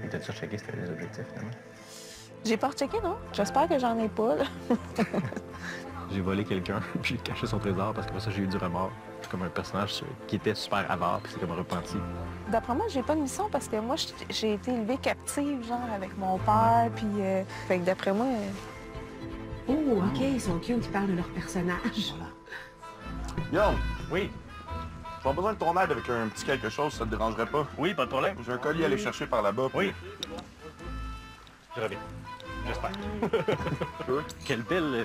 T'as-tu checké c'était les objectifs, finalement? J'ai pas rechecké, non? J'espère que j'en ai pas, là. J'ai volé quelqu'un, puis j'ai caché son trésor, parce que pour ça, j'ai eu du remords. C'est comme un personnage qui était super avare, puis c'est comme repenti. D'après moi, j'ai pas de mission parce que moi, j'ai été élevée captive, genre, avec mon père, puis... Fait que d'après moi... Oh, OK, ils sont cute, ils parlent de leur personnage. Young, Oui. j'ai besoin de ton aide avec un petit quelque chose, ça te dérangerait pas? Oui, pas de problème. J'ai un colis à aller chercher par là-bas. Oui. Je reviens. J'espère. Quelle belle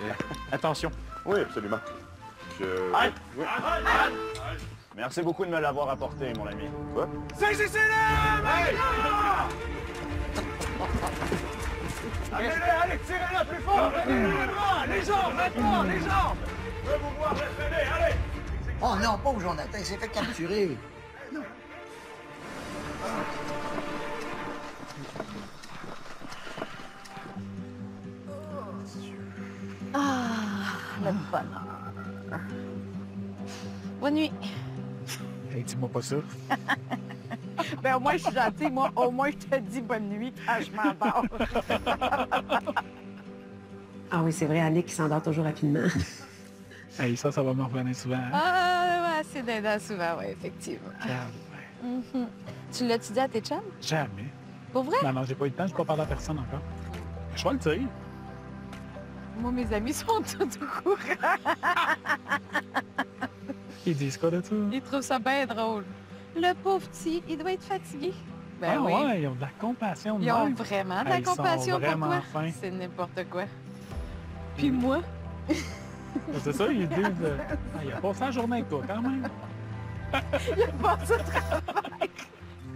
attention. Oui, absolument. Arrête! Oui. Merci beaucoup de me l'avoir apporté, mon ami. Quoi? Allez, tirez-le plus fort! Les bras, les jambes, maintenant, les jambes! Je veux vous voir réfréner, allez! Oh non, pas au Jonathan, il s'est fait capturer. Ah, le bonheur. Bonne nuit. Hey, dis-moi pas ça. Ben au moins, je suis gentille. Moi, au moins, je te dis bonne nuit quand je m'endors. Ah oui, c'est vrai, Annick qui s'endort toujours rapidement. Hey, ça va me revenir souvent. Hein? Ah, ouais, c'est dedans souvent, oui, effectivement. Calme. Tu l'as-tu dit à tes chums? Jamais. Pour vrai? Non, j'ai pas eu le temps, j'ai pas parlé à personne encore. Je vais le dire. Moi, mes amis sont tous au courant. Ils disent quoi de ça? Ils trouvent ça bien drôle. Le pauvre petit, il doit être fatigué. Ben ah oui. ouais, ils ont de la compassion de Ils ont même. vraiment de la Ils sont compassion pour vraiment toi. fins. C'est n'importe quoi. Puis moi? C'est ça, ils disent... il a passé la journée avec toi, quand même. Il a passé le travail.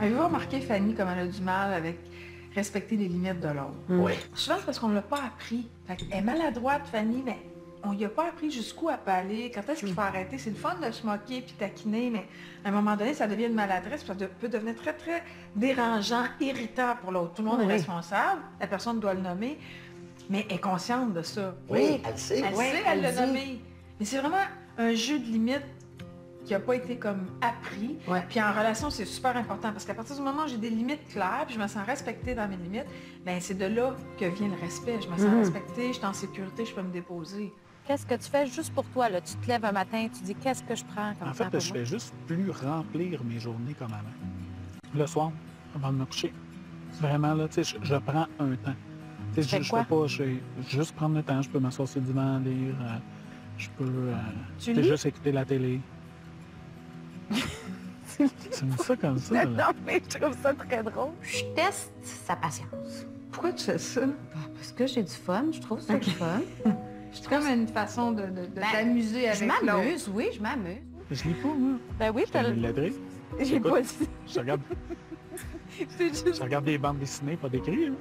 Avez-vous remarqué, Fanny, comme elle a du mal avec respecter les limites de l'autre? Oui. Souvent, c'est parce qu'on ne l'a pas appris. Fait qu'elle est maladroite, Fanny, mais on lui a pas appris jusqu'où elle peut aller, quand est-ce qu'il faut arrêter. C'est le fun de se moquer puis taquiner, mais à un moment donné, ça devient une maladresse, puis ça peut devenir très, très dérangeant, irritant pour l'autre. Tout le monde est responsable, la personne doit le nommer, mais elle est consciente de ça. Oui, elle sait. Elle Oui, sait, elle l'a nommé. Mais c'est vraiment un jeu de limites qui n'a pas été comme appris. Ouais. Puis en relation, c'est super important parce qu'à partir du moment où j'ai des limites claires, puis je me sens respectée dans mes limites, bien c'est de là que vient le respect. Je me sens respectée, je suis en sécurité, je peux me déposer. Qu'est-ce que tu fais juste pour toi, là? Tu te lèves un matin, tu dis qu'est-ce que je prends comme En temps fait, pour je moi? fais juste plus remplir mes journées comme avant. Le soir, avant de me coucher. Vraiment, là, tu sais, je prends un temps. Tu sais, Fais je quoi? fais pas, je juste prendre le temps. Je peux m'asseoir sur le divan, lire. Je peux Tu tu sais, lis? juste écouter la télé. Tu me dis ça comme ça, là. Non, mais je trouve ça très drôle. Je teste sa patience. Pourquoi tu fais ça? Parce que j'ai du fun, je trouve ça du fun. C'est comme une façon de t'amuser Je avec l'autre. m'amuse, oui, je m'amuse. Je lis pas, moi. Ben oui, Je lis l'adresse. j'ai Écoute. pas dit. Je regarde, C'est juste... je regarde des bandes dessinées, pas d'écrit. Hein.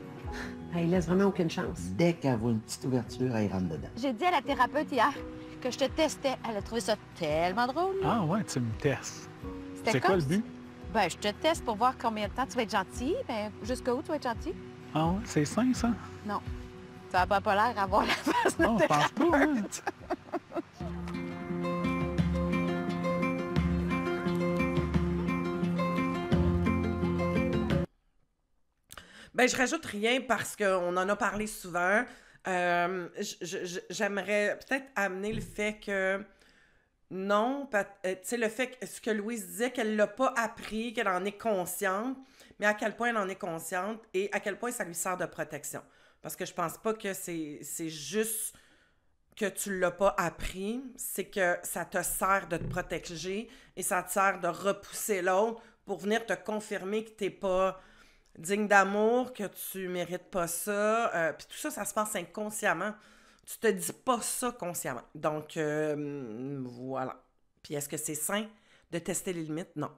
Il laisse vraiment aucune chance. Dès qu'elle voit une petite ouverture, elle rentre dedans. J'ai dit à la thérapeute hier que je te testais. Elle a trouvé ça tellement drôle. là. Ah ouais, tu me testes. C'était C'est quoi comme le but? Ben, je te teste pour voir combien de temps tu vas être gentil. Ben, jusqu'à où tu vas être gentil? Ah ouais, c'est sain, ça? Non. Ça n'a pas l'air d'avoir la face de Non, je pense pas. Hein. Ben, je rajoute rien parce qu'on en a parlé souvent. J'aimerais peut-être amener le fait que non, tu sais, le fait que ce que Louise disait, qu'elle l'a pas appris, qu'elle en est consciente, mais à quel point elle en est consciente et à quel point ça lui sert de protection. Parce que je pense pas que c'est juste que tu l'as pas appris, c'est que ça te sert de te protéger et ça te sert de repousser l'autre pour venir te confirmer que t'es pas digne d'amour, que tu mérites pas ça. Puis tout ça, ça se passe inconsciemment. Tu te dis pas ça consciemment. Donc, voilà. Puis est-ce que c'est sain de tester les limites? Non.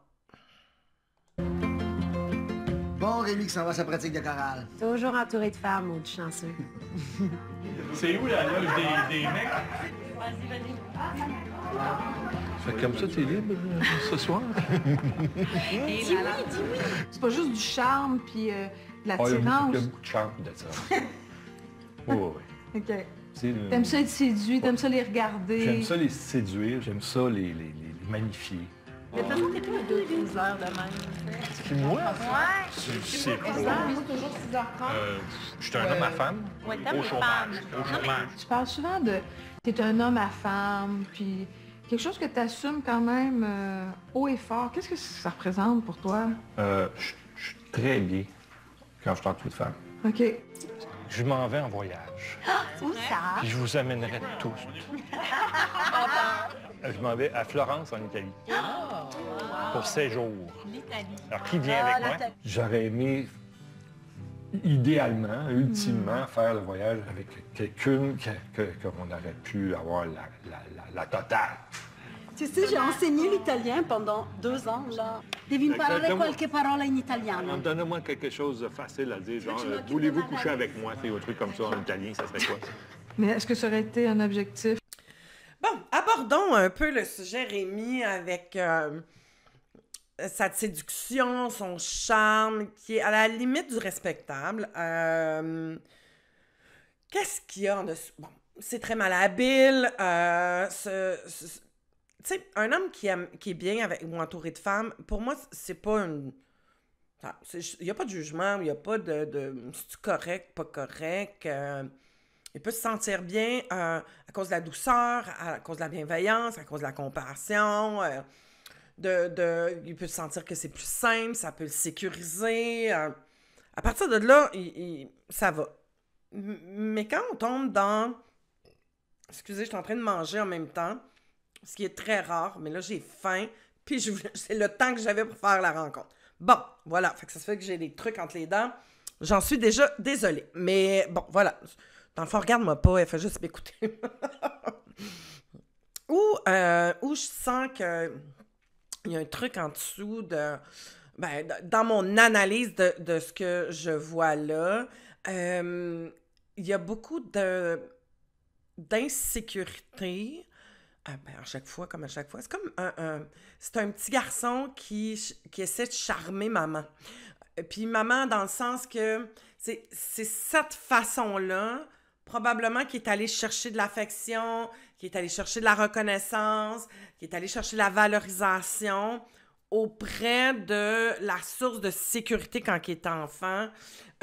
Bon, Rémi qui s'en va à sa pratique de chorale. Toujours entouré de femmes, maudit chanceux. C'est où la loge des mecs? Fait que comme ça, t'es libre ce soir? C'est pas juste du charme puis de Il y a l'attirance. beaucoup de charme de ça. Oui, oui, oui. OK. C'est, T'aimes ça être séduit, t'aimes ça les regarder. J'aime ça les séduire, j'aime ça les magnifier. Mais de toute façon, t'es tous les 2-3 heures de même. Puis moi, Ouais. je sais pas. Moi, toujours 6h30. Je suis un homme à femme. Ouais, t'aimes Au les chômage. femmes. Au chômage. Tu parles souvent de t'es un homme à femme, puis quelque chose que tu assumes quand même haut et fort. Qu'est-ce que ça représente pour toi? Je suis très gay quand je suis entouré de femmes. OK. Je m'en vais en voyage. Où ça? Puis je vous amènerai tous. Je m'en vais à Florence, en Italie. Pour 7 jours. L'Italie. Alors, qui vient avec moi? J'aurais aimé, idéalement, ultimement, faire le voyage avec quelqu'un qu'on aurait pu avoir la totale. Tu sais, j'ai enseigné l'italien pendant 2 ans, là. Devi imparare qualche parola in italiano. Donne-moi quelque chose de facile à dire, genre, voulez-vous coucher avec moi? Un truc comme ça en italien, ça serait quoi? Mais est-ce que ça aurait été un objectif? Bon, abordons un peu le sujet, Rémi, avec sa séduction, son charme, qui est à la limite du respectable. Qu'est-ce qu'il y a en dessous? Bon, c'est très malhabile. Tu sais, un homme qui est bien avec ou entouré de femmes, pour moi, c'est pas une... Il n'y a pas de jugement, il n'y a pas de c'est-tu correct, pas correct. Il peut se sentir bien à cause de la douceur, à cause de la bienveillance, à cause de la compassion. Il peut se sentir que c'est plus simple, ça peut le sécuriser. À partir de là, ça va. Mais quand on tombe dans... Excusez, je suis en train de manger en même temps, ce qui est très rare, mais là, j'ai faim, puis c'est le temps que j'avais pour faire la rencontre. Bon, voilà, fait que ça se fait que j'ai des trucs entre les dents. J'en suis déjà désolée. Mais bon, voilà. Dans le fond, regarde-moi pas, elle fait juste m'écouter. Où je sens qu'il y a un truc en dessous dans mon analyse de ce que je vois là, il y a beaucoup d'insécurité. À chaque fois, comme à chaque fois. C'est comme c'est un petit garçon qui essaie de charmer maman. Puis maman, dans le sens que c'est cette façon-là, probablement, qui est allé chercher de l'affection, qui est allé chercher de la reconnaissance, qui est allé chercher de la valorisation auprès de la source de sécurité quand il était enfant.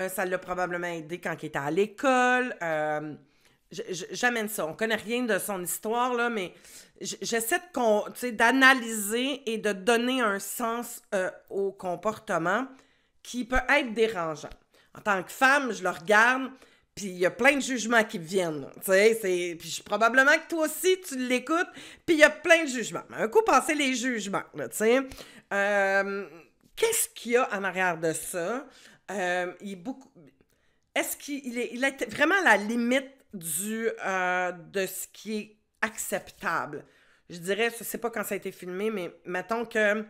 Ça l'a probablement aidé quand il était à l'école. J'amène ça. On connaît rien de son histoire, là, mais j'essaie d'analyser et de donner un sens au comportement qui peut être dérangeant. En tant que femme, je le regarde, puis il y a plein de jugements qui me viennent. Puis probablement que toi aussi, tu l'écoutes, puis il y a plein de jugements. Un coup, passez les jugements, tu sais. Qu'est-ce qu'il y a en arrière de ça? Est-ce qu'il est vraiment à la limite de ce qui est acceptable? Je dirais, je sais pas quand ça a été filmé, mais mettons que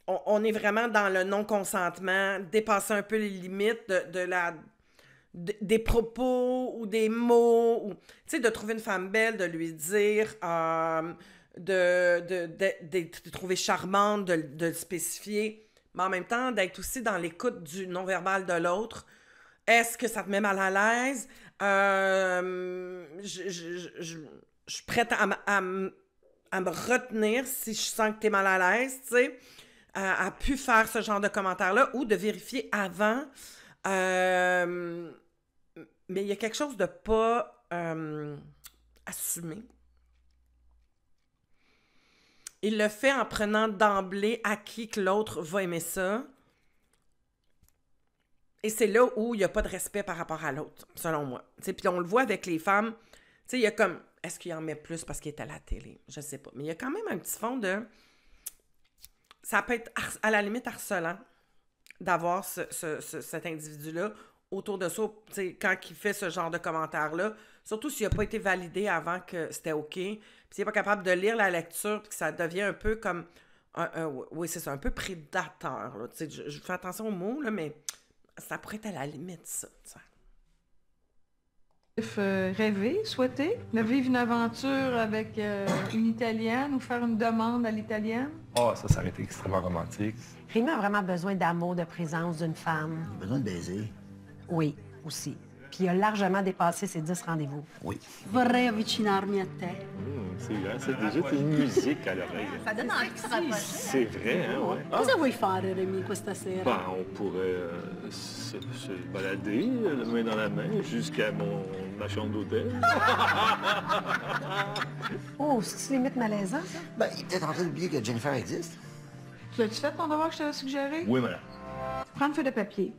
on est vraiment dans le non-consentement, dépasser un peu les limites des propos ou des mots, ou, tu sais, de trouver une femme belle, de lui dire, de trouver charmante, de le spécifier, mais en même temps, d'être aussi dans l'écoute du non-verbal de l'autre. Est-ce que ça te met mal à l'aise? Je suis prête à me retenir si je sens que tu es mal à l'aise, tu sais, à pu faire ce genre de commentaires-là ou de vérifier avant. Mais il y a quelque chose de pas assumé. Il le fait en prenant d'emblée acquis que l'autre va aimer ça. Et c'est là où il n'y a pas de respect par rapport à l'autre, selon moi. Puis on le voit avec les femmes. Il y a comme... Est-ce qu'il en met plus parce qu'il est à la télé? Je sais pas. Mais il y a quand même un petit fond de... Ça peut être à la limite harcelant d'avoir cet individu-là autour de ça, quand il fait ce genre de commentaires-là. Surtout s'il n'a pas été validé avant que c'était OK. Puis s'il n'est pas capable de lire la lecture, puis que ça devient un peu comme... oui, c'est ça, un peu prédateur. Là. Je fais attention aux mots, là, mais... Ça pourrait être à la limite, ça. Rêver, souhaiter, de vivre une aventure avec une Italienne ou faire une demande à l'Italienne? Ah, ça aurait été extrêmement romantique. Rémi a vraiment besoin d'amour, de présence d'une femme. Besoin de baiser. Oui, aussi. Puis il a largement dépassé ses 10 rendez-vous. Oui. Vorrei avvicinarmi a te. C'est vrai, c'est déjà une musique à l'oreille. Ça donne envie de se rapprocher. C'est vrai, hein, ouais. Cosa vuoi fare, Rémi, questa sera? Ben, on pourrait se balader, la main dans la main, jusqu'à ma chambre d'hôtel. Oh, c'est-tu limite malaisant, ça? Ben, il est peut-être en train d'oublier que Jennifer existe. Tu l'as-tu fait ton devoir que je t'avais suggéré? Oui, madame. Prends une feuille de papier.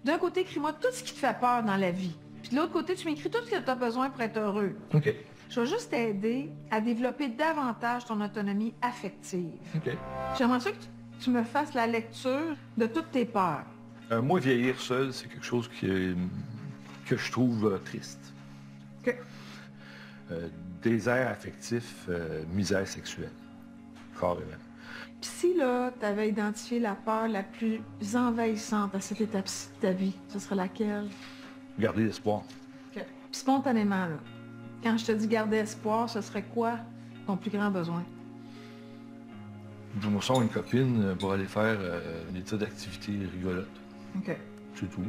D'un côté, écris-moi tout ce qui te fait peur dans la vie. Puis de l'autre côté, tu m'écris tout ce que tu as besoin pour être heureux. OK. Je vais juste t'aider à développer davantage ton autonomie affective. OK. J'aimerais ça que tu me fasses la lecture de toutes tes peurs. Moi, vieillir seul, c'est quelque chose que je trouve triste. OK. Désert affectif, misère sexuelle. Carrément. Puis si, là, tu avais identifié la peur la plus envahissante à cette étape-ci de ta vie, ce serait laquelle? Garder l'espoir. OK. Puis spontanément, là, quand je te dis garder espoir, ce serait quoi ton plus grand besoin? Je me sens une copine pour aller faire une étude d'activité rigolote. OK. C'est tout.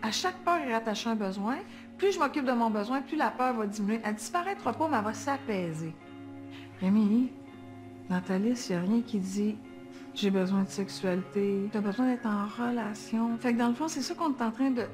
À chaque peur est rattaché un besoin. Plus je m'occupe de mon besoin, plus la peur va diminuer. Elle disparaîtra pas, mais elle va s'apaiser. Rémi, dans ta liste, il n'y a rien qui dit « j'ai besoin de sexualité », « tu as besoin d'être en relation ». Fait que dans le fond, c'est ça qu'on est en train de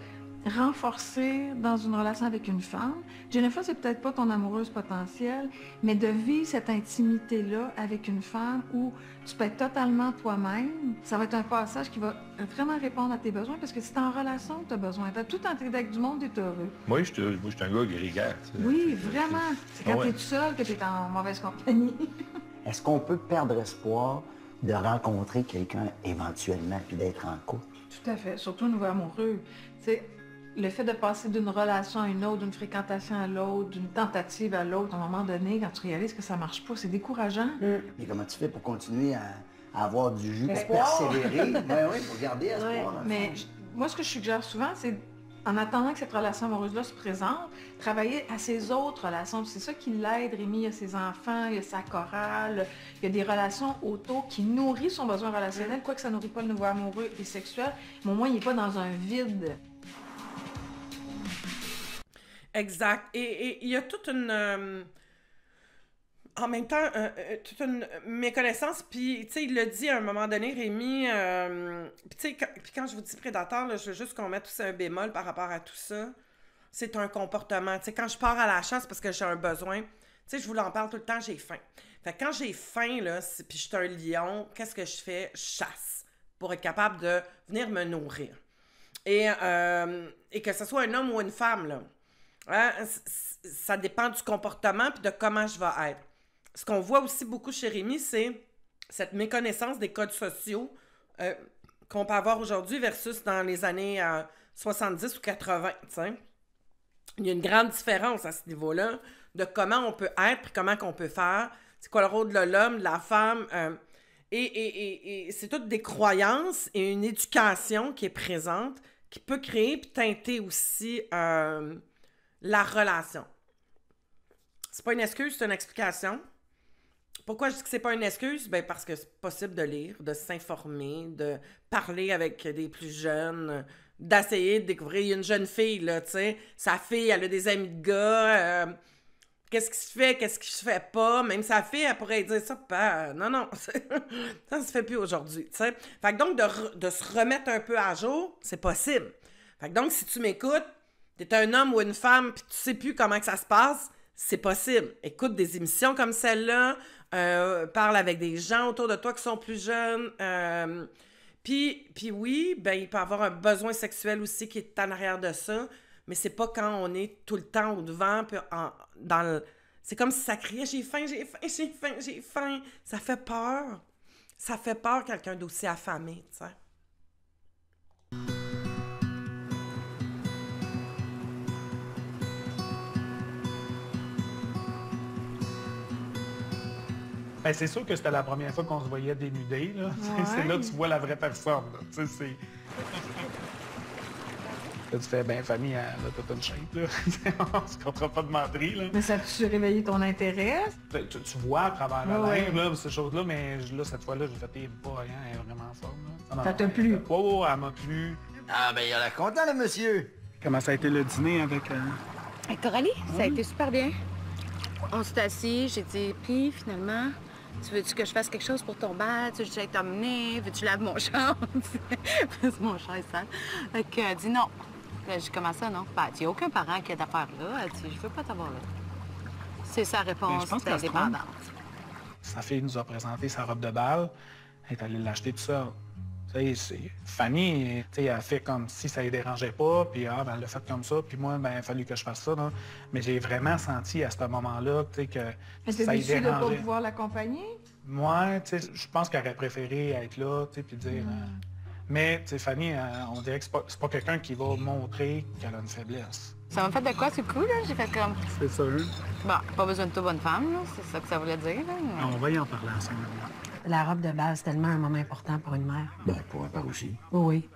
renforcer dans une relation avec une femme. Jennifer, c'est peut-être pas ton amoureuse potentielle, mais de vivre cette intimité-là avec une femme où tu peux être totalement toi-même, ça va être un passage qui va vraiment répondre à tes besoins, parce que si t'es en relation, tu as besoin. T'as tout en avec du monde, t'es heureux. Moi, je suis un gars grégaire. Oui, vraiment. C'est quand t'es tout seul que t'es en mauvaise compagnie. Est-ce qu'on peut perdre espoir de rencontrer quelqu'un éventuellement puis d'être en couple? Tout à fait, surtout au niveau amoureux. C'est le fait de passer d'une relation à une autre, d'une fréquentation à l'autre, d'une tentative à l'autre, à un moment donné, quand tu réalises que ça marche pas, c'est décourageant. Et comment tu fais pour continuer à avoir du jus, pour Espoir. persévérer? Oui, pour garder espoir. dans le Mais fond. moi, ce que je suggère souvent, c'est, en attendant que cette relation amoureuse-là se présente, travailler à ses autres relations. C'est ça qui l'aide, Rémi. Il y a ses enfants, il y a sa chorale, il y a des relations autour qui nourrissent son besoin relationnel, quoique ça nourrit pas le niveau amoureux et sexuel, mais au moins, il n'est pas dans un vide. Exact. Et il y a toute une... en même temps, toute une méconnaissance, puis, tu sais, il l'a dit à un moment donné, Rémi, puis, tu sais, quand je vous dis prédateur, là, je veux juste qu'on mette aussi un bémol par rapport à tout ça. C'est un comportement. Tu sais, quand je pars à la chasse parce que j'ai un besoin, tu sais, je vous en parle tout le temps, j'ai faim. Fait que quand j'ai faim, là, puis je suis un lion, qu'est-ce que je fais? Je chasse pour être capable de venir me nourrir. Et que ce soit un homme ou une femme, là, hein, ça dépend du comportement puis de comment je vais être. Ce qu'on voit aussi beaucoup chez Rémi, c'est cette méconnaissance des codes sociaux qu'on peut avoir aujourd'hui versus dans les années 70 ou 80, tu sais. Il y a une grande différence à ce niveau-là de comment on peut être et comment qu'on peut faire. C'est quoi le rôle de l'homme, de la femme. Et c'est toutes des croyances et une éducation qui est présente, qui peut créer et teinter aussi la relation. C'est pas une excuse, c'est une explication. Pourquoi je dis que c'est pas une excuse? Ben parce que c'est possible de lire, de s'informer, de parler avec des plus jeunes, d'essayer de découvrir. Il y a une jeune fille, là, tu sais, sa fille, elle a des amis de gars, qu'est-ce qui se fait, qu'est-ce qui se fait pas, même sa fille, elle pourrait dire ça, non, ça se fait plus aujourd'hui, tu sais. Fait que donc, de se remettre un peu à jour, c'est possible. Fait que donc, si tu m'écoutes, t'es un homme ou une femme, puis tu sais plus comment que ça se passe, c'est possible. Écoute des émissions comme celle-là, parle avec des gens autour de toi qui sont plus jeunes. Puis oui, ben il peut y avoir un besoin sexuel aussi qui est en arrière de ça, mais c'est pas quand on est tout le temps au devant, puis c'est comme si ça criait « j'ai faim, j'ai faim, j'ai faim, j'ai faim ». Ça fait peur. Ça fait peur quelqu'un d'aussi affamé, tu sais. Ben, c'est sûr que c'était la première fois qu'on se voyait dénudé, là. Ouais. C'est là que tu vois la vraie personne, là. Tu sais, c'est... Là, tu fais, ben, famille, là, t'as une shape, là. On se comptera pas de menterie, là. Mais ça a-tu réveillé ton intérêt? Tu vois à travers la Ouais. lèvre, là, ces choses-là, mais là, cette fois-là, j'ai fait, hein, elle est vraiment forte, là. Ça t'a plu? Oh, elle m'a plu. Ah, ben, il a l'air content, le monsieur. Comment ça a été le dîner avec... Avec Coralie, ça a été super bien. On s'est assis, j'ai dit, puis finalement, tu veux-tu que je fasse quelque chose pour ton bal? Tu veux que j'aille t'emmener? Veux-tu laver mon char? Parce que mon char est sale. Fait qu'elle dit non. Là, j'ai commencé ça, non? Ben, il n'y a aucun parent qui a d'affaires là. Elle dit, je veux pas t'avoir là. C'est sa réponse indépendante. Sa fille nous a présenté sa robe de bal. Elle est allée l'acheter tout seul. Fanny, elle a fait comme si ça ne dérangeait pas, puis elle l'a fait comme ça, puis moi, il a fallu que je fasse ça. Là. Mais j'ai vraiment senti à ce moment-là que ça y dérangeait. De ne pas pouvoir l'accompagner? Moi, je pense qu'elle aurait préféré être là, puis dire... Mais Fanny, on dirait que c'est pas quelqu'un qui va montrer qu'elle a une faiblesse. Ça m'a fait de quoi, ce coup, là? J'ai fait comme... C'est sûr. Bon, pas besoin de toute bonne femme, là. C'est ça que ça voulait dire, là. On va y en parler ensemble. La robe de bal, c'est tellement un moment important pour une mère. Ben, pour un père aussi. Oui.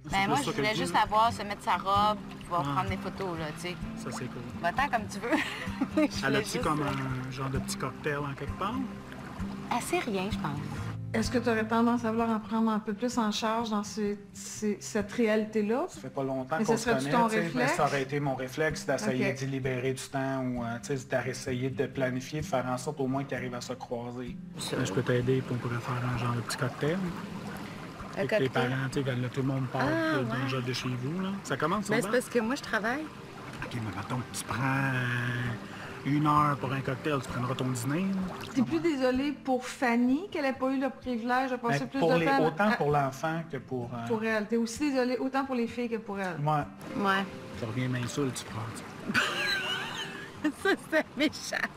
Ben moi, je voulais juste la voir se mettre sa robe, puis pouvoir prendre des photos, là, tu sais. Ça, c'est cool. Va-t'en comme tu veux. Elle a-tu comme un genre de petit cocktail en quelque part? Assez rien, je pense. Est-ce que tu aurais tendance à vouloir en prendre un peu plus en charge dans cette réalité-là? Ça fait pas longtemps qu'on se connaît. Ton réflexe? Ça aurait été mon réflexe d'essayer de libérer du temps ou d'essayer de planifier, de faire en sorte au moins qu'ils arrivent à se croiser. Je peux t'aider pour pouvoir faire un genre de petit cocktail. Et que les parents, tout le monde part dans le genre de chez vous. Là. Ça commence c'est parce que moi, je travaille. OK, mais mettons que tu prends 1 heure pour un cocktail, tu prendras ton dîner. T'es plus désolée pour Fanny qu'elle n'ait pas eu le privilège de passer plus de temps... Autant pour l'enfant que pour... Pour elle. T'es aussi désolée autant pour les filles que pour elle. Ouais. Tu reviens main saoule, tu prends. Ça, c'est méchant.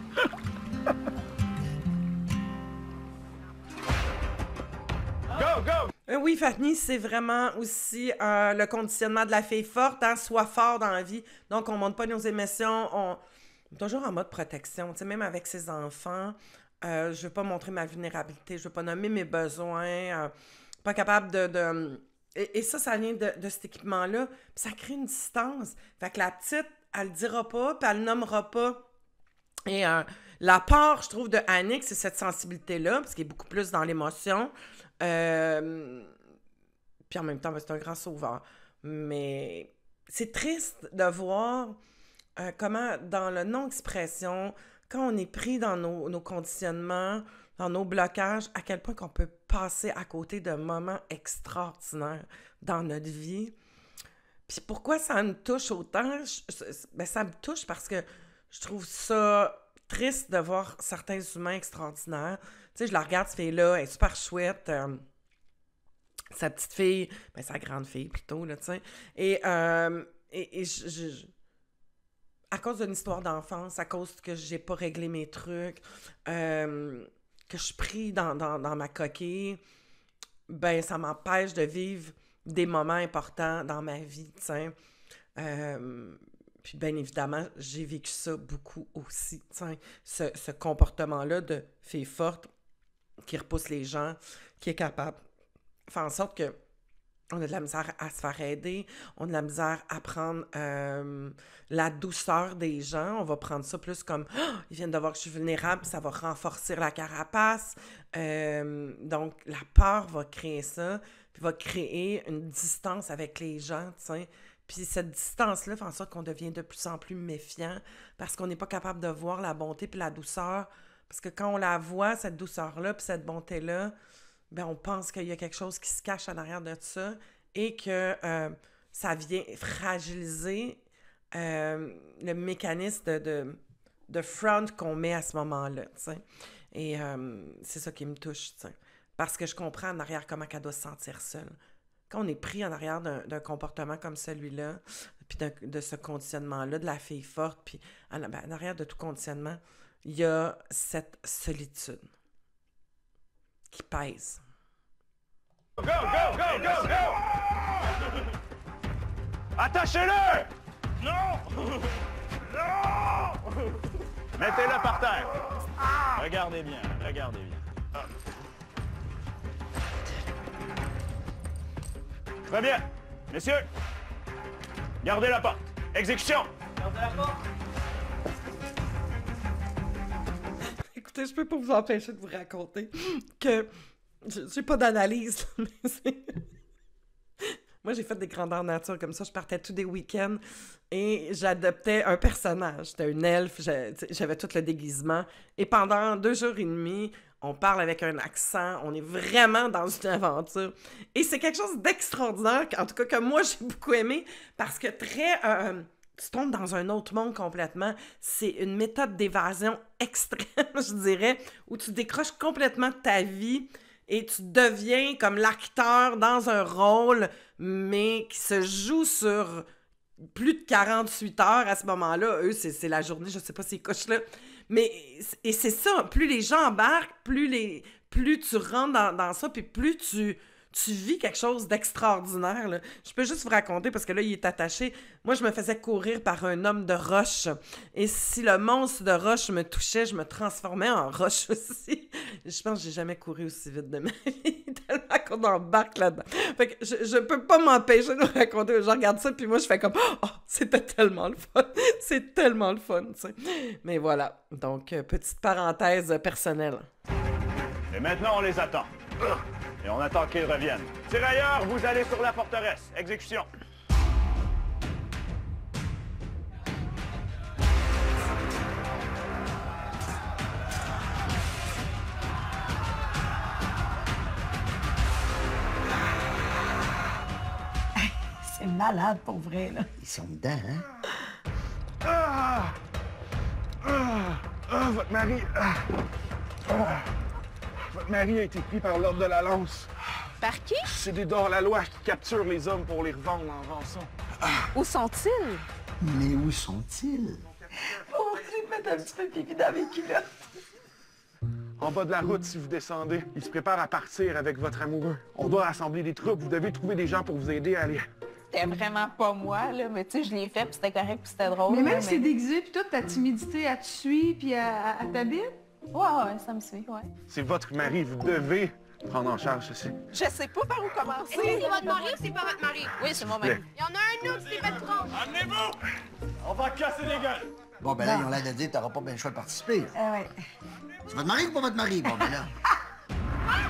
Go, go! Oui, Fanny, c'est vraiment aussi le conditionnement de la fille forte, hein, soit fort dans la vie. Donc, on monte pas nos émotions, on est toujours en mode protection. Tu sais, même avec ses enfants, je veux pas montrer ma vulnérabilité, je veux pas nommer mes besoins, pas capable de... Et ça vient de cet équipement-là, puis ça crée une distance. Fait que la petite, elle le dira pas, puis elle le nommera pas. Et la part, je trouve, de Annick, c'est cette sensibilité-là, parce qu'elle est beaucoup plus dans l'émotion. Puis en même temps, c'est un grand sauveur. Mais c'est triste de voir comment, dans le non-expression, quand on est pris dans nos conditionnements, dans nos blocages, à quel point qu'on peut passer à côté de moments extraordinaires dans notre vie. Puis pourquoi ça me touche autant? Ça me touche parce que je trouve ça triste de voir certains humains extraordinaires. Tu sais, je la regarde, cette fille-là, elle est super chouette. Sa petite fille, sa grande fille plutôt, là, tu sais. Et à cause d'une histoire d'enfance, à cause que j'ai pas réglé mes trucs, que je suis pris dans ma coquille, ça m'empêche de vivre des moments importants dans ma vie, tu sais. Puis bien évidemment, j'ai vécu ça beaucoup aussi, tu sais. Ce comportement-là de fille forte qui repousse les gens, qui est capable de faire en sorte que on a de la misère à se faire aider, on a de la misère à prendre la douceur des gens, on va prendre ça plus comme « Oh, ils viennent de voir que je suis vulnérable, ça va renforcer la carapace. » Donc, la peur va créer ça, puis va créer une distance avec les gens, tu sais. Puis cette distance-là fait en sorte qu'on devient de plus en plus méfiant parce qu'on n'est pas capable de voir la bonté puis la douceur. Parce que quand on la voit, cette douceur-là puis cette bonté-là, on pense qu'il y a quelque chose qui se cache en arrière de ça et que ça vient fragiliser le mécanisme de front qu'on met à ce moment-là, tu sais. Et c'est ça qui me touche, tu sais. Parce que je comprends en arrière comment elle doit se sentir seule. Quand on est pris en arrière d'un comportement comme celui-là, puis de ce conditionnement-là, de la fille forte, puis en arrière de tout conditionnement, il y a cette solitude qui pèse. Go, go, go, go, go! Attachez-le! Non! Non! Mettez-le par terre. Regardez bien, regardez bien. Très bien. Messieurs, gardez la porte. Exécution! Gardez la porte. Écoutez, je peux pas vous empêcher de vous raconter que j'ai pas d'analyse, mais Moi, j'ai fait des grandeurs nature comme ça. Je partais tous des week-ends et j'adoptais un personnage. J'étais une elfe, j'avais tout le déguisement. Et pendant 2 jours et demi, on parle avec un accent. On est vraiment dans une aventure. Et c'est quelque chose d'extraordinaire, en tout cas que moi, j'ai beaucoup aimé parce que tu tombes dans un autre monde complètement. C'est une méthode d'évasion extrême, je dirais, où tu décroches complètement de ta vie et tu deviens comme l'acteur dans un rôle, mais qui se joue sur plus de 48 heures à ce moment-là. Eux, c'est la journée, je sais pas ces couches-là. Mais, et c'est ça, plus les gens embarquent, plus tu rentres dans ça, puis plus tu vis quelque chose d'extraordinaire, là. Je peux juste vous raconter, parce que là, il est attaché. Moi, je me faisais courir par un homme de roche. Et si le monstre de roche me touchait, je me transformais en roche aussi. Je pense que j'ai jamais couru aussi vite de ma vie, tellement qu'on embarque là-dedans. Fait que je peux pas m'empêcher de vous raconter. Je regarde ça, puis moi, je fais comme « Oh, c'était tellement le fun! » C'est tellement le fun, tu sais. Mais voilà. Donc, petite parenthèse personnelle. Et maintenant, on les attend. Et on attend qu'ils reviennent. Tirailleurs, vous allez sur la forteresse. Exécution. C'est malade, pour vrai, là. Ils sont dedans, hein? Votre mari... Votre mari a été pris par l'ordre de la lance. Par qui? C'est des hors-la-loi qui capturent les hommes pour les revendre en rançon. Où sont-ils? Mais où sont-ils? Oh, j'ai fait un petit peu pipi dans mes culottes. En bas de la route, si vous descendez, ils se préparent à partir avec votre amoureux. On doit rassembler des troupes. Vous devez trouver des gens pour vous aider à aller. C'était vraiment pas moi, là, mais tu sais, je l'ai fait, puis c'était correct, puis c'était drôle. Mais même là, si c'est déguisé, puis toute ta timidité, elle te suit, puis elle t'habite? Ouais, ça me suit, ouais. C'est votre mari. Vous devez prendre en charge ceci. Je sais pas par où commencer. Est-ce que c'est votre mari ou c'est pas votre mari? Oui, c'est mon mari. Il y en a un autre, c'est pas trop. Amenez-vous! On va casser les gueules! Bon, ben là, ils ont l'air de dire que t'auras pas bien le choix de participer. Ouais. C'est votre mari ou pas votre mari? Bon, ben là...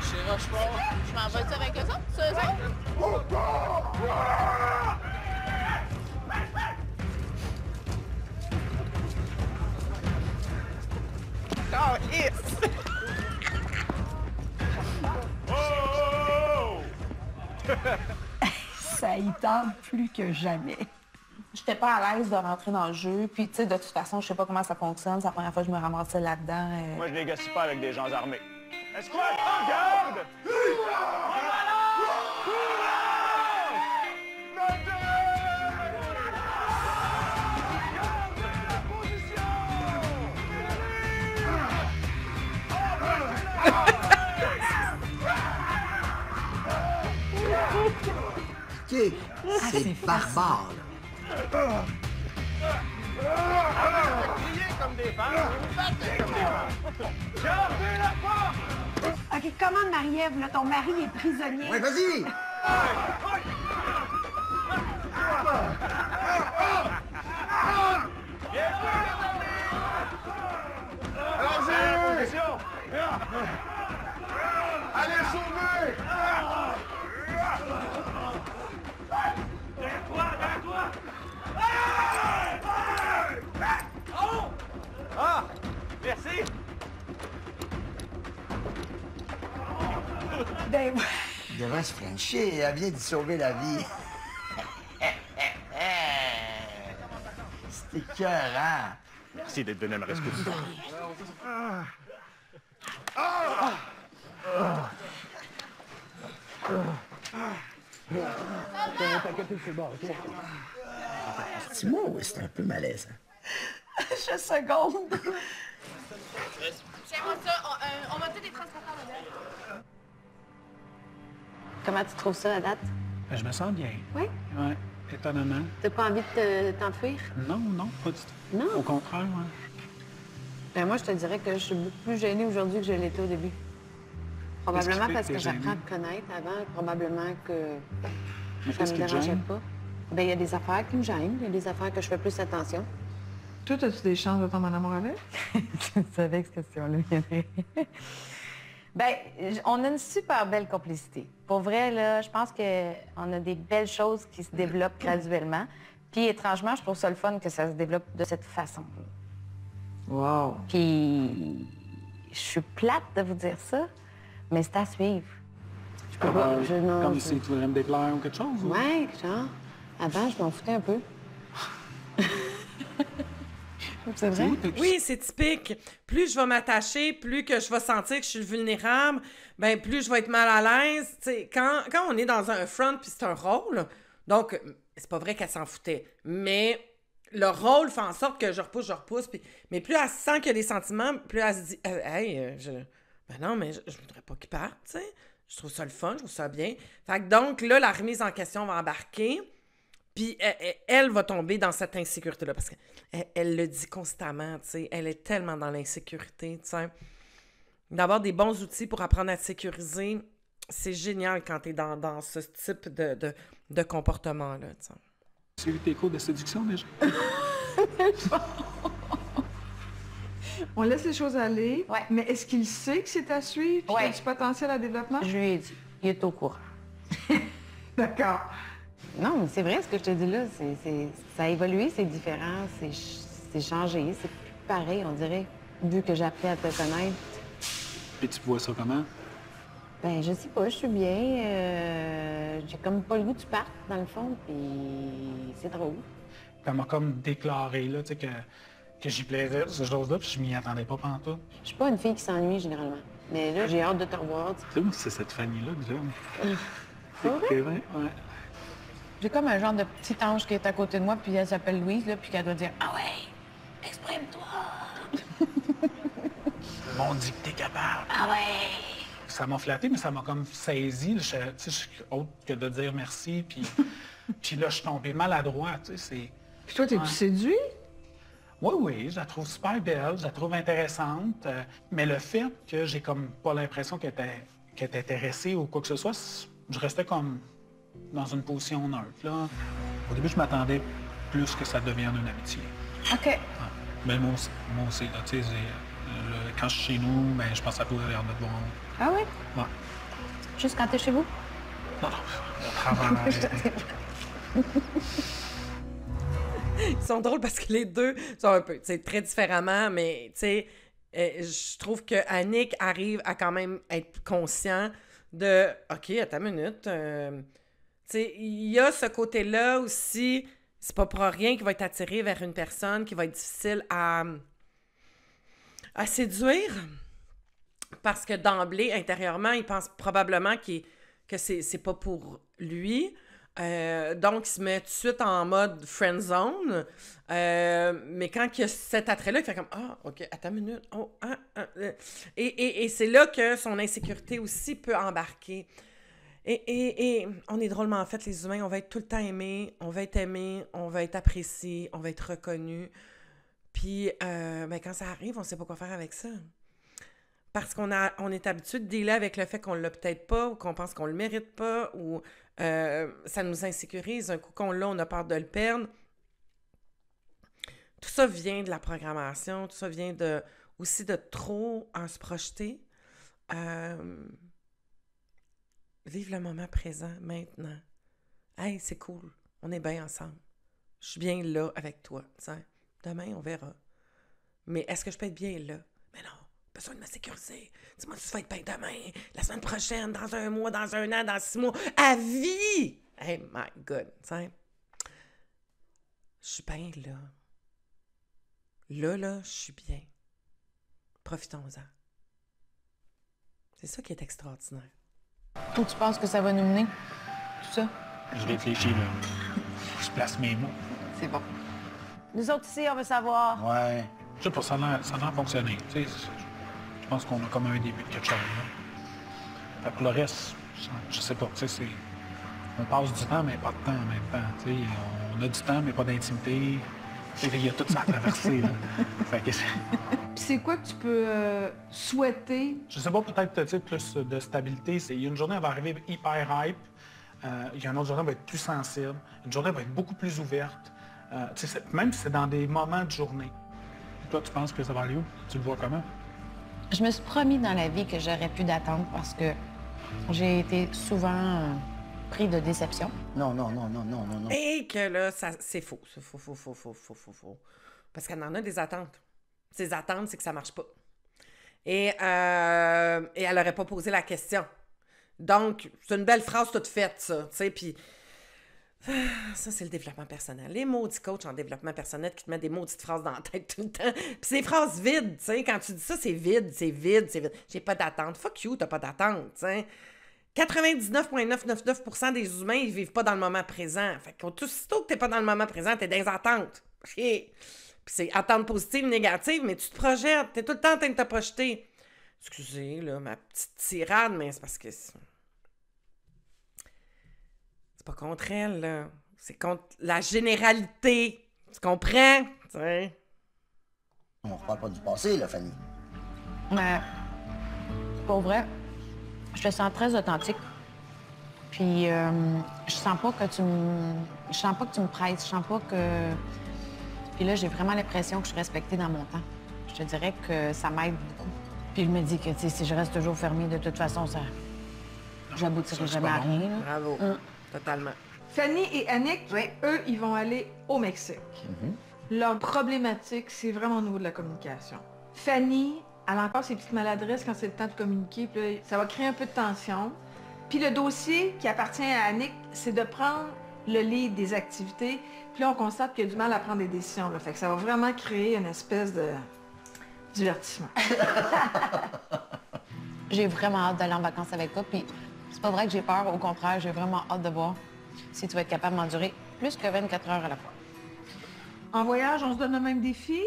Chez Rochefort, je m'en vais avec eux autres, c'est eux autres? Oh, yes! Oh! Ça y tente plus que jamais. J'étais pas à l'aise de rentrer dans le jeu, puis tu sais, de toute façon, je sais pas comment ça fonctionne. C'est la première fois que je me ramassais là-dedans. Moi, je négocie pas avec des gens armés. Escouade, en garde! OK, c'est barbare, là. Criez comme des femmes, vous battez comme des femmes. Gardez la porte! OK, commande Marie-Ève, là, ton mari est prisonnier. Ouais, vas-y! Allez-y! Position! Allez, sauver! Derrière-toi, derrière-toi! Oh! Ah! Merci! Ben, Il devrait se frencher, elle vient de sauver la vie. C'était écœurant. Merci d'être venu à ma rescousse. Petit mot, c'est un peu malaisant. je seconde. Tiens-moi ça, on va tous des transporteurs là-dedans. Comment tu trouves ça, la date? Ben, je me sens bien. Oui? Ouais, étonnamment. T'as pas envie de t'enfuir? Non, non, pas du tout. Non? Au contraire, ouais. Ben, moi, je te dirais que je suis beaucoup plus gênée aujourd'hui que je l'étais au début. Probablement parce que j'apprends à te connaître avant, probablement que ça me dérangeait pas. Ben, il y a des affaires qui me gênent, il y a des affaires que je fais plus attention. Toi, as-tu des chances de tomber en amour avec? Je savais que cette question-là viendrait. Bien, on a une super belle complicité. Pour vrai, là, je pense qu'on a des belles choses qui se développent graduellement. Puis, étrangement, je trouve ça le fun que ça se développe de cette façon. Wow! Puis, je suis plate de vous dire ça, mais c'est à suivre. Je peux pas... Comme si tu voulais me déclarer ou quelque chose? Ou... Ouais, genre. Avant, je m'en foutais un peu. C'est vrai? Oui, c'est typique. Plus je vais m'attacher, plus que je vais sentir que je suis vulnérable, ben plus je vais être mal à l'aise. T'sais, quand on est dans un front puis c'est un rôle, donc c'est pas vrai qu'elle s'en foutait, mais le rôle fait en sorte que je repousse. Mais plus elle sent qu'il y a des sentiments, plus elle se dit ben non, mais je voudrais pas qu'il parte, tu sais. Je trouve ça le fun, je trouve ça bien. Fait que donc là, la remise en question va embarquer. Puis elle va tomber dans cette insécurité-là, parce qu'elle le dit constamment, tu sais, elle est tellement dans l'insécurité, tu sais. D'avoir des bons outils pour apprendre à te sécuriser, c'est génial quand tu es dans ce type de comportement-là, tu sais. Tu as eu tes cours de séduction déjà? On laisse les choses aller, mais est-ce qu'il sait que c'est à suivre, qu'il y a du potentiel à développement? Je lui ai dit, il est au courant. D'accord. Non, mais c'est vrai ce que je te dis là. Ça a évolué, c'est différent, c'est changé, c'est plus pareil, on dirait, vu que j'ai appris à te connaître. Et tu vois ça comment? Ben, je sais pas, je suis bien. J'ai comme pas le goût que tu partes, dans le fond, puis c'est drôle. Elle m'a comme déclaré, là, tu sais, que j'y plairais, ces choses-là, puis je m'y attendais pas pantoute. Je suis pas une fille qui s'ennuie, généralement. Mais là, j'ai hâte de te revoir. Tu sais, moi, c'est cette Fanny-là, déjà. C'est vrai? Ouais. J'ai comme un genre de petit ange qui est à côté de moi, puis elle s'appelle Louise, là, puis qu'elle doit dire « Ah ouais, exprime-toi! » On dit que t'es capable. Ah ouais! Ça m'a flatté, mais ça m'a comme saisi. Tu sais, je suis autre que de dire merci, puis là, je suis tombé maladroit, tu sais, c'est... Puis toi, t'es-tu séduit? Oui, je la trouve super belle, je la trouve intéressante, mais le fait que j'ai comme pas l'impression qu'elle était intéressée ou quoi que ce soit, je restais comme dans une position neutre, là. Au début, je m'attendais plus que ça devienne une amitié. OK. Mais moi aussi, là, tu sais, quand je suis chez nous, ben, je pense à toi derrière notre bon. Ah oui? Ouais. Juste quand t'es chez vous? Non, au travail. Ils sont drôles parce que les deux sont un peu, tu sais, très différemment, mais, tu sais, je trouve que Annick arrive à quand même être conscient de « OK, attends une minute. Tu sais, il y a ce côté-là aussi, c'est pas pour rien qu'il va être attiré vers une personne qui va être difficile à séduire, parce que d'emblée, intérieurement, il pense probablement que c'est pas pour lui. Donc, il se met tout de suite en mode friend zone. Mais quand il y a cet attrait-là, il fait comme « Ah, OK, attends une minute. Oh, Et c'est là que son insécurité aussi peut embarquer. Et on est drôlement fait, les humains. On va être tout le temps aimés. On va être aimés. On va être appréciés. On va être reconnus. Puis, ben, quand ça arrive, on ne sait pas quoi faire avec ça. Parce qu'on est habitué de dealer avec le fait qu'on l'a peut-être pas, ou qu'on pense qu'on le mérite pas, ou ça nous insécurise. Un coup qu'on l'a, on a peur de le perdre. Tout ça vient de la programmation, tout ça vient aussi de trop se projeter. Vive le moment présent, maintenant. Hey, c'est cool, on est bien ensemble. Je suis bien là avec toi, t'sais. Demain, on verra. Mais est-ce que je peux être bien là? Mais non. Besoin de me sécuriser. Dis-moi, tu vas être bien demain, la semaine prochaine, dans un mois, dans un an, dans 6 mois, à vie! Hey, my God, t'sais. Je suis bien là. Là, je suis bien. Profitons-en. C'est ça qui est extraordinaire. Où tu penses que ça va nous mener, tout ça? Je réfléchis, là. Je place mes mots. C'est bon. Nous autres ici, on veut savoir. Ouais. Je sais pas, ça a l'air fonctionner. Tu sais, je pense qu'on a comme un début de quelque chose, là. Fait que le reste, je sais pas, tu sais, on passe du temps, mais pas de temps en même temps. Tu sais, on a du temps, mais pas d'intimité. Il y a tout ça à traverser, là. Fait que c'est quoi que tu peux souhaiter? Je sais pas, peut-être plus de stabilité. Il y a une journée, elle va arriver hyper hype. Il y a une autre journée, elle va être plus sensible. Une journée, elle va être beaucoup plus ouverte. Même si c'est dans des moments de journée. Toi, tu penses que ça va aller où? Tu le vois comment? Je me suis promis dans la vie que j'aurais pu d'attendre parce que j'ai été souvent pris de déception. Non. Et que là, c'est faux. C'est faux. Parce qu'elle en a des attentes. Ses attentes, c'est que ça marche pas. Et elle aurait pas posé la question. Donc, c'est une belle phrase toute faite, ça. Tu sais, puis... Ça, c'est le développement personnel. Les maudits coachs en développement personnel qui te mettent des maudites phrases dans la tête tout le temps. Puis c'est des phrases vides, tu sais. Quand tu dis ça, c'est vide. J'ai pas d'attente. Fuck you, t'as pas d'attente, tu sais. 99,999% des humains, ils vivent pas dans le moment présent. Fait qu'aussitôt que t'es pas dans le moment présent, t'es dans les attentes. Puis c'est attente positive, négative, mais tu te projettes. T'es tout le temps en train de te projeter. Excusez, là, ma petite tirade, mais c'est parce que... C'est pas contre elle, là. C'est contre la généralité. Tu comprends? T'sais. On reparle pas du passé, là, Fanny. Mais, pour vrai, je te sens très authentique. Puis, je sens pas que tu me presses. Je sens pas que... Puis là, j'ai vraiment l'impression que je suis respectée dans mon temps. Je te dirais que ça m'aide beaucoup. Puis je me dis que, tu sais, si je reste toujours fermée, de toute façon, ça... J'aboutirai jamais à rien, là. Bravo. Totalement. Fanny et Annick, eux, ils vont aller au Mexique. Leur problématique, c'est vraiment au niveau de la communication. Fanny, elle a encore ses petites maladresses quand c'est le temps de communiquer, puis là, ça va créer un peu de tension. Puis le dossier qui appartient à Annick, c'est de prendre le lead des activités, puis là, on constate qu'il y a du mal à prendre des décisions. Là. Fait que ça va vraiment créer une espèce de divertissement. J'ai vraiment hâte d'aller en vacances avec toi, puis c'est pas vrai que j'ai peur. Au contraire, j'ai vraiment hâte de voir si tu vas être capable d'endurer plus que 24 heures à la fois. En voyage, on se donne le même défi?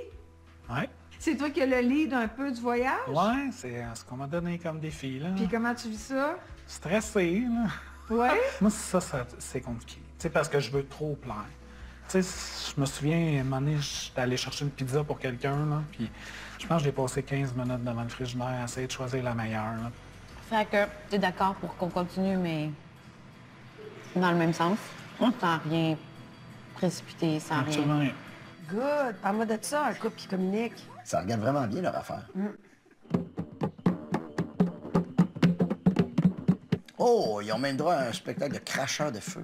Ouais. C'est toi qui as le lead un peu du voyage? Ouais, c'est ce qu'on m'a donné comme défi, là. Puis comment tu vis ça? Stressé, là. Ouais? Moi, ça c'est compliqué. Tu sais, parce que je veux trop plaire. Tu sais, je me souviens, à un moment donné, j'étais allé chercher une pizza pour quelqu'un, là, puis je pense que j'ai passé 15 minutes devant le frigidaire à essayer de choisir la meilleure, là. Fait que t'es d'accord pour qu'on continue, mais dans le même sens, sans rien précipiter, sans Absolument rien. Good. Parle-moi de ça, un couple qui communique. Ça regarde vraiment bien leur affaire. Oh, ils ont même droit à un spectacle de cracheurs de feu.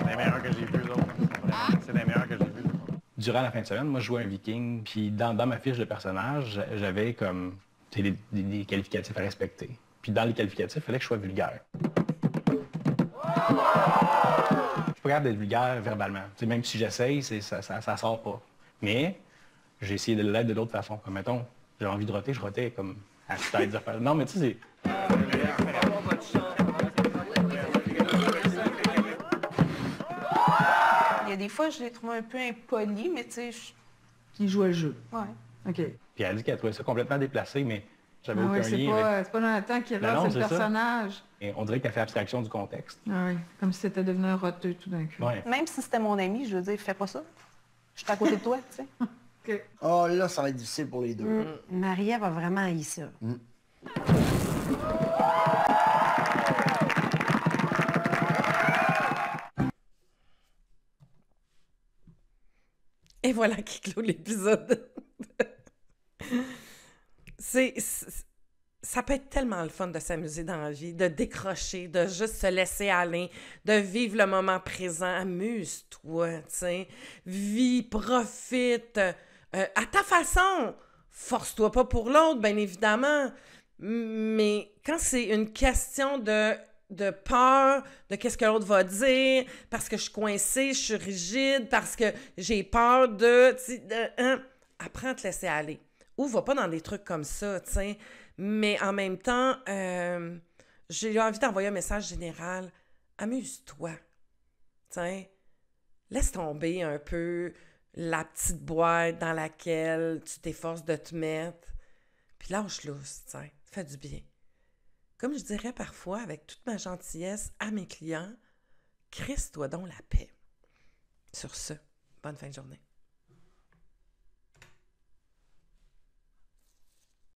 C'est les meilleurs que j'ai vus, autres. C'est les meilleurs que j'ai vus. Durant la fin de semaine, moi, je jouais un viking, puis dans ma fiche de personnage, j'avais comme des qualificatifs à respecter. Puis dans les qualificatifs, il fallait que je sois vulgaire. Je suis pas capable d'être vulgaire verbalement. T'sais, même si j'essaye, ça sort pas. Mais j'ai essayé de l'être de d'autres façons. Comme mettons, j'ai envie de roter, je rotais comme à tête de faire. Non, mais tu sais, c'est... Il y a des fois, je les trouve un peu impolis, mais tu sais, ils jouent le jeu. Ouais. OK. Puis elle a dit qu'elle trouvait ça complètement déplacé, mais j'avais Ah aucun oui, lien. c'est pas Jonathan qui est Ben là, non, c'est le c'est ça. personnage. Et on dirait qu'elle fait abstraction du contexte. Ah oui, comme si c'était devenu un roteux tout d'un coup. Ouais. Même si c'était mon ami, je veux dire, fais pas ça. Je suis à côté de toi, tu sais. OK. Oh, là, ça va être difficile pour les deux. Maria va vraiment haïr ça. Et voilà qui clôt l'épisode. Ça peut être tellement le fun de s'amuser dans la vie, de décrocher, de juste se laisser aller, de vivre le moment présent. Amuse-toi, tu sais. Vis, profite, à ta façon. Force-toi pas pour l'autre, bien évidemment. Mais quand c'est une question de peur, de qu'est-ce que l'autre va dire, parce que je suis coincée, je suis rigide, parce que j'ai peur apprends à te laisser aller. Ou va pas dans des trucs comme ça, tu sais. Mais en même temps, j'ai envie d'envoyer un message général. Amuse-toi. Tu sais. Laisse tomber un peu la petite boîte dans laquelle tu t'efforces de te mettre. Puis lâche lousse, tu sais. Ça fait du bien. Comme je dirais parfois, avec toute ma gentillesse à mes clients, crisse-toi donc la paix. Sur ce, bonne fin de journée.